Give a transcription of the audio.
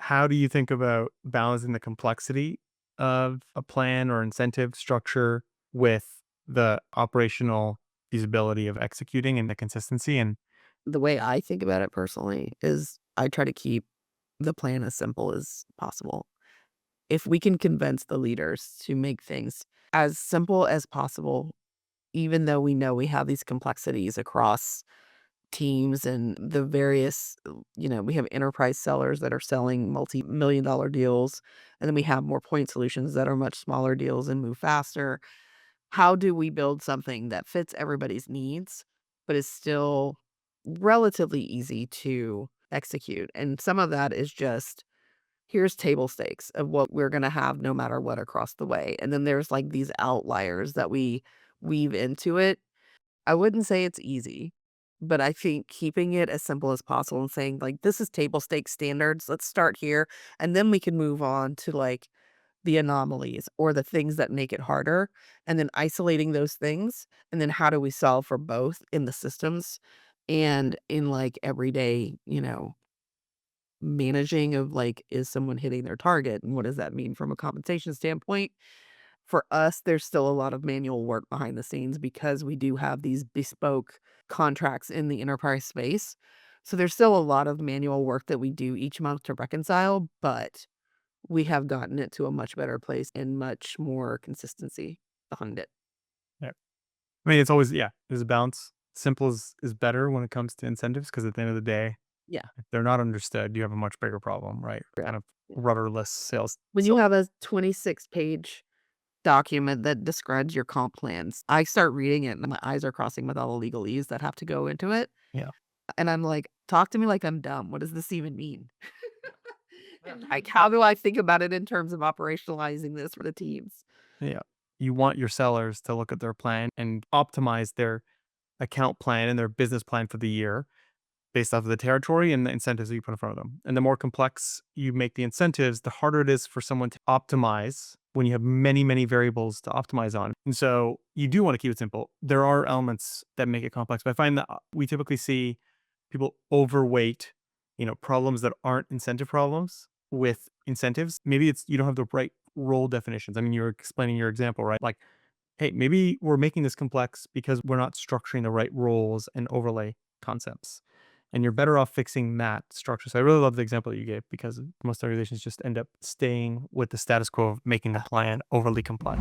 how do you think about balancing the complexity of a plan or incentive structure with the operational feasibility of executing and the consistency? And The way I think about it personally is I try to keep the plan as simple as possible. If we can convince the leaders to make things as simple as possible, even though we know we have these complexities across teams and the various, we have enterprise sellers that are selling multi-million dollar deals, and then we have more point solutions that are much smaller deals and move faster. How do we build something that fits everybody's needs, but is still relatively easy to execute? And some of that is just here's table stakes of what we're going to have no matter what across the way. And then there's like these outliers that we weave into it. I wouldn't say it's easy, but I think keeping it as simple as possible and saying, like, this is table stake standards. Let's start here. And then we can move on to like the anomalies or the things that make it harder. And then isolating those things. And then how do we solve for both in the systems and in like everyday, managing of like, is someone hitting their target? And what does that mean from a compensation standpoint? For us, there's still a lot of manual work behind the scenes because we do have these bespoke contracts in the enterprise space. So there's still a lot of manual work that we do each month to reconcile, but we have gotten it to a much better place and much more consistency behind it. yeah, I mean, it's always, yeah, there's a balance. Simple is better when it comes to incentives because at the end of the day, Yeah. if they're not understood, you have a much bigger problem, right? Yeah. Kind of Yeah. rudderless sales. When you have a 26-page document that describes your comp plans, I start reading it and my eyes are crossing with all the legalese that have to go into it. Yeah. And I'm like, "Talk to me like I'm dumb. What does this even mean?" Yeah. And, like, how do I think about it in terms of operationalizing this for the teams? Yeah. You want your sellers to look at their plan and optimize their account plan and their business plan for the year based off of the territory and the incentives that you put in front of them. And the more complex you make the incentives, the harder it is for someone to optimize when you have many, many variables to optimize on. And so you do want to keep it simple. There are elements that make it complex, but I find that we typically see people overweight, problems that aren't incentive problems with incentives. Maybe it's you don't have the right role definitions. I mean, you were explaining your example, right? Like, hey, maybe we're making this complex because we're not structuring the right roles and overlay concepts. And you're better off fixing that structure. So I really love the example that you gave because most organizations just end up staying with the status quo of making the plan overly complex.